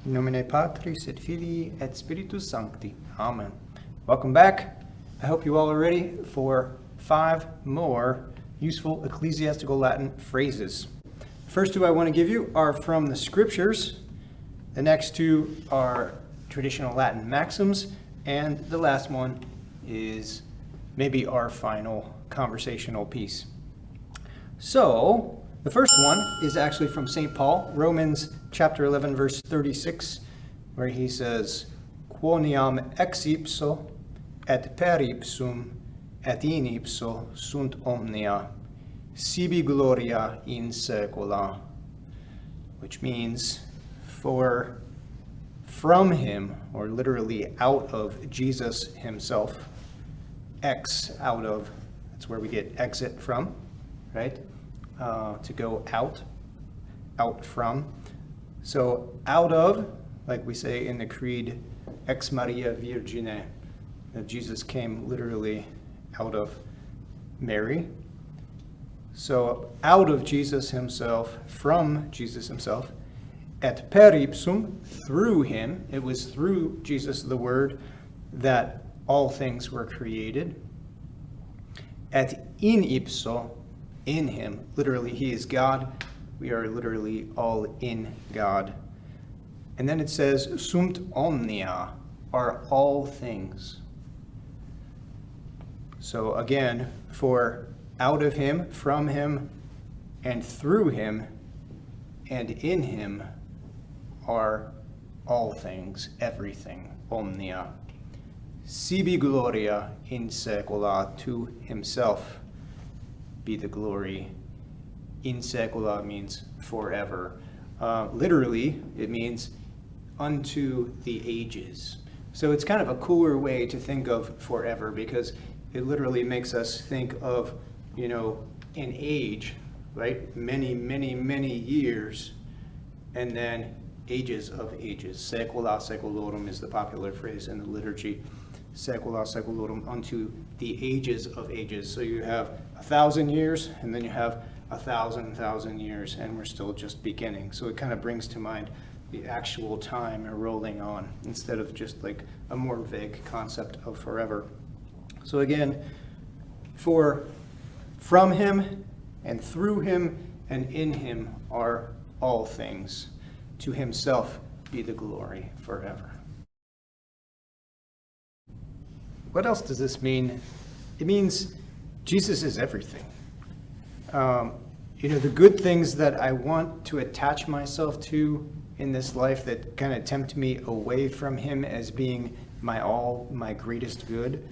In nomine Patris et Filii et Spiritus Sancti. Amen. Welcome back. I hope you all are ready for 5 more useful ecclesiastical Latin phrases. First 2 I want to give you are from the scriptures. The next 2 are traditional Latin maxims. And the last one is maybe our final conversational piece. So, the first one is actually from St. Paul, Romans chapter 11, verse 36, where he says, Quoniam ex ipso et per ipsum et in ipso sunt omnia, sibi gloria in saecula, which means, for from him, or literally out of Jesus himself, ex, out of, that's where we get exit from, right? To go out from. So out of, like we say in the creed, ex Maria Virgine, that Jesus came literally out of Mary. So out of Jesus himself, from Jesus himself, et per ipsum, through him, it was through Jesus the Word that all things were created. Et in ipso, in him, literally he is God, we are literally all in God. And then it says, sunt omnia, are all things. So again, for out of him, from him, and through him, and in him are all things, everything, omnia. Sibi gloria in saecula, to himself be the glory. In saecula means forever. Literally, it means unto the ages. So it's kind of a cooler way to think of forever, because it literally makes us think of, an age, right? Many, many, many years, and then ages of ages. Saecula saeculorum is the popular phrase in the liturgy. Saecula saeculorum, unto the ages of ages. So you have 1,000 years, and then you have 1,000 years, and we're still just beginning. So it kind of brings to mind the actual time rolling on, instead of just like a more vague concept of forever. So again, from him, and through him, and in him are all things. To himself be the glory forever. What else does this mean? It means Jesus is everything. The good things that I want to attach myself to in this life that kind of tempt me away from him as being my all, my greatest good,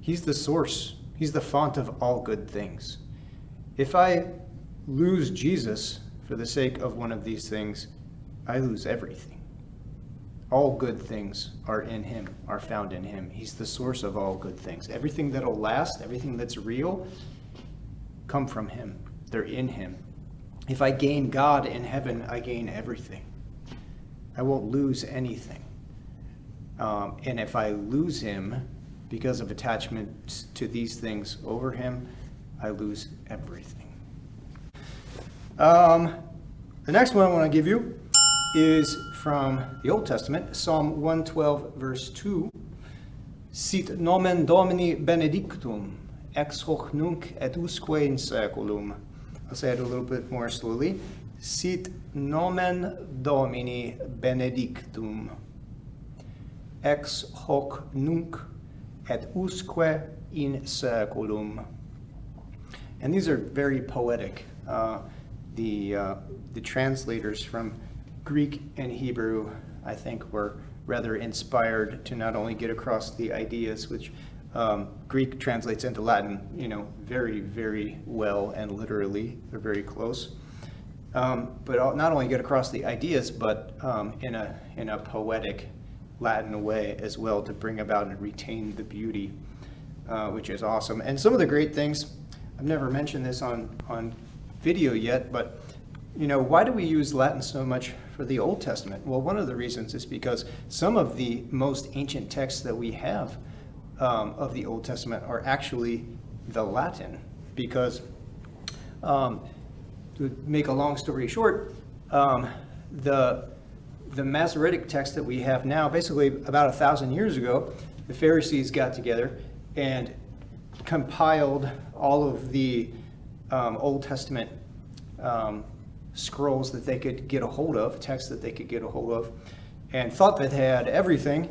he's the source. He's the font of all good things. If I lose Jesus for the sake of one of these things, I lose everything. All good things are in him, are found in him. He's the source of all good things. Everything that'll last, everything that's real, come from him. They're in him. If I gain God in heaven, I gain everything. I won't lose anything. And if I lose him because of attachment to these things over him, I lose everything. The next one I want to give you is from the Old Testament, Psalm 112, verse 2. Sit nomen Domini benedictum, ex hoc nunc et usque in saeculum. I'll say it a little bit more slowly. Sit nomen Domini benedictum, ex hoc nunc et usque in saeculum. And these are very poetic. The translators from Greek and Hebrew, I think, were rather inspired to not only get across the ideas, which Greek translates into Latin, very, very well and literally. They're very close. But not only get across the ideas, but in a poetic Latin way as well, to bring about and retain the beauty, which is awesome. And some of the great things, I've never mentioned this on video yet, but why do we use Latin so much for the Old Testament? Well, one of the reasons is because some of the most ancient texts that we have of the Old Testament are actually the Latin, because to make a long story short, the the Masoretic text that we have now, basically about 1,000 years ago, the Pharisees got together and compiled all of the Old Testament scrolls that they could get a hold of, texts that they could get a hold of, and thought that they had everything,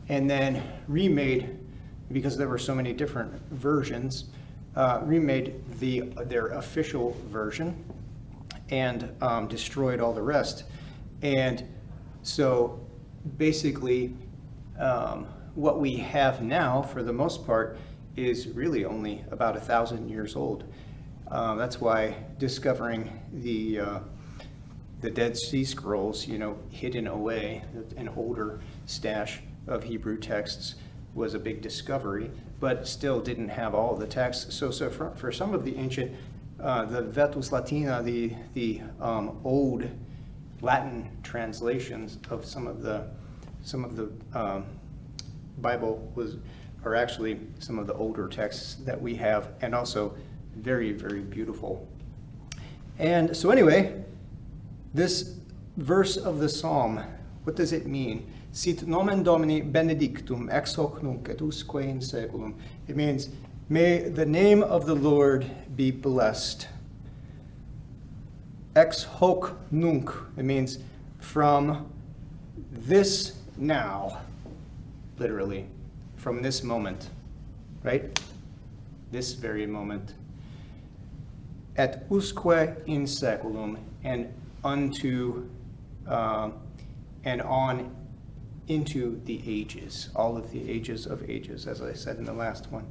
and then remade, because there were so many different versions, remade their official version and destroyed all the rest. And so basically what we have now, for the most part, is really only about 1,000 years old. That's why discovering the Dead Sea Scrolls, hidden away, an older stash of Hebrew texts, was a big discovery, but still didn't have all the texts. So for some of the ancient, the Vetus Latina, the old Latin translations of some of the Bible are actually some of the older texts that we have, and also very, very beautiful. And so anyway, this verse of the Psalm, what does it mean? Sit nomen Domini benedictum ex hoc nunc et usque in saeculum. It means, may the name of the Lord be blessed. Ex hoc nunc. It means from this now, literally, from this moment, right? This very moment. Et usque in saeculum, and unto, and on into the ages, all of the ages of ages, as I said in the last one.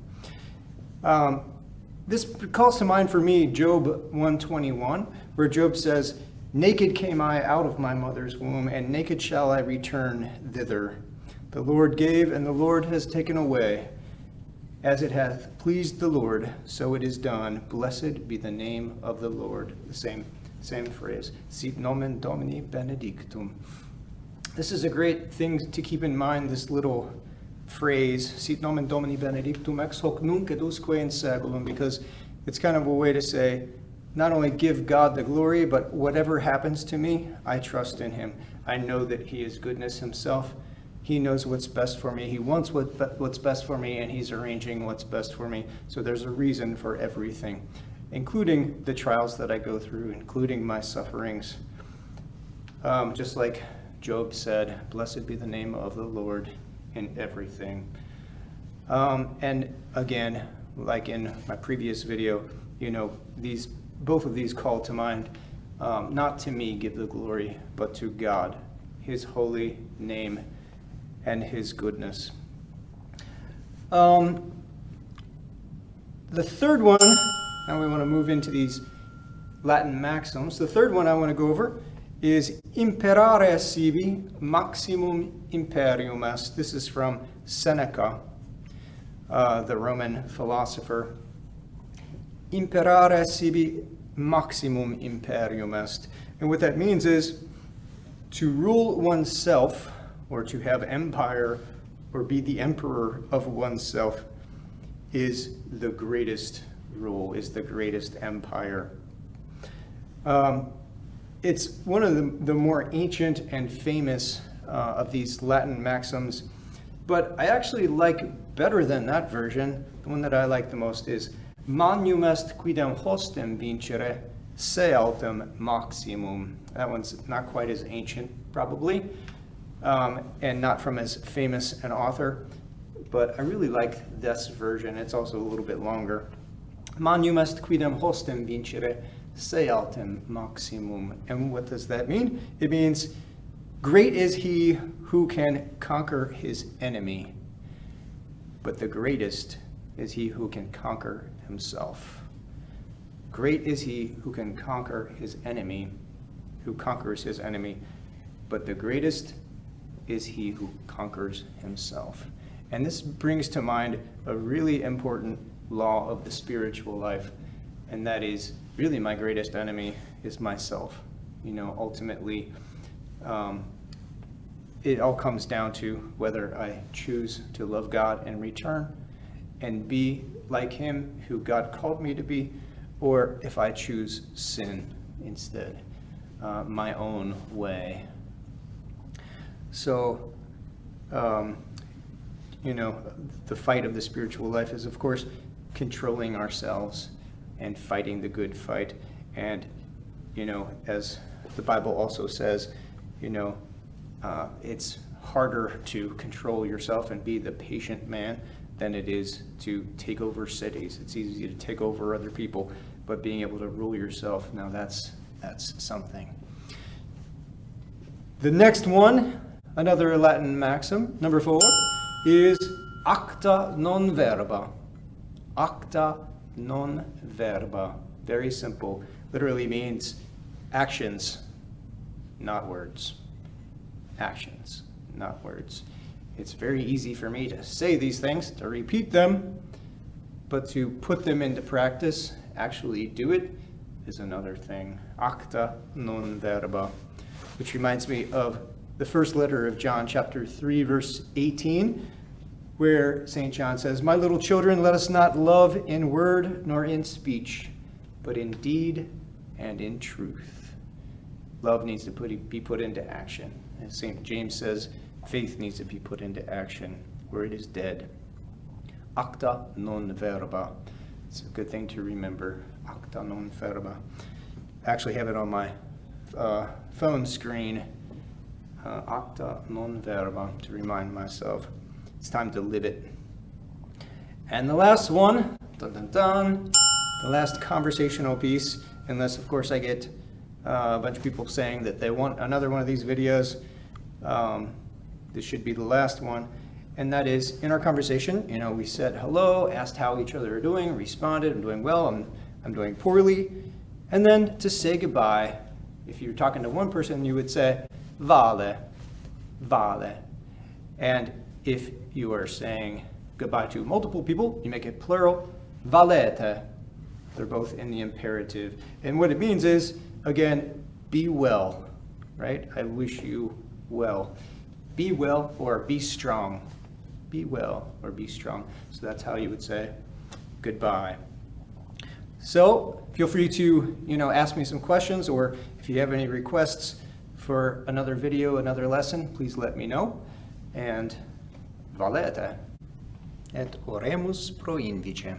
This calls to mind for me Job 121, where Job says, naked came I out of my mother's womb, and naked shall I return thither. The Lord gave, and the Lord has taken away. As it hath pleased the Lord, so it is done. Blessed be the name of the Lord. The same phrase. Sit nomen Domini benedictum. This is a great thing to keep in mind, this little phrase, sit nomen Domini benedictum ex hoc nunc et usque in saeculum, because it's kind of a way to say, not only give God the glory, but whatever happens to me, I trust in him. I know that he is goodness himself. He knows what's best for me. He wants what's best for me, and he's arranging what's best for me. So there's a reason for everything, including the trials that I go through, including my sufferings. Just like Job said, blessed be the name of the Lord in everything. And again, like in my previous video, both of these call to mind, not to me give the glory, but to God, his holy name, and his goodness. The third one, now we want to move into these Latin maxims. The third one I want to go over is imperare sibi maximum imperium est. This is from Seneca, the Roman philosopher. Imperare sibi maximum imperium est. And what that means is to rule oneself, or to have empire, or be the emperor of oneself, is the greatest rule, is the greatest empire. It's one of the more ancient and famous of these Latin maxims, but I actually like better than that version. The one that I like the most is Magnum est quidem hostem vincere, se autem maximum. That one's not quite as ancient, probably, and not from as famous an author, but I really like this version. It's also a little bit longer. Magnum est quidem hostem vincere, se autem maximum. And what does that mean? It means, great is he who can conquer his enemy, but the greatest is he who can conquer himself. Great is he who can conquer his enemy, who conquers his enemy, but the greatest is he who conquers himself. And this brings to mind a really important law of the spiritual life, and that is, really my greatest enemy is myself. Ultimately, it all comes down to whether I choose to love God in return and be like him who God called me to be, or if I choose sin instead, my own way. So, you know, the fight of the spiritual life is, of course, controlling ourselves and fighting the good fight. And, you know, as the Bible also says, you know, it's harder to control yourself and be the patient man than it is to take over cities. It's easy to take over other people, but being able to rule yourself, now that's something. The next one, another Latin maxim, number 4, is acta non verba. Acta non verba. Very simple. Literally means actions, not words. Actions, not words. It's very easy for me to say these things, to repeat them, but to put them into practice, actually do it, is another thing. Acta non verba. Which reminds me of the first letter of John, chapter 3, verse 18, where St. John says, "My little children, let us not love in word nor in speech, but in deed and in truth." Love needs to be put into action. As St. James says, faith needs to be put into action where it is dead. Acta non verba. It's a good thing to remember. Acta non verba. I actually have it on my phone screen. Acta non verba, to remind myself. It's time to live it. And the last one, dun dun dun, the last conversational piece, unless of course I get a bunch of people saying that they want another one of these videos. This should be the last one. And that is, in our conversation, you know, we said hello, asked how each other are doing, responded, I'm doing well, I'm doing poorly. And then to say goodbye, if you're talking to one person, you would say vale, vale. And if you are saying goodbye to multiple people, you make it plural, valete. They're both in the imperative. And what it means is, again, be well, right? I wish you well. Be well or be strong. Be well or be strong. So that's how you would say goodbye. So feel free to, you know, ask me some questions, or if you have any requests for another video, another lesson, please let me know. And valete. Et oremus pro invice.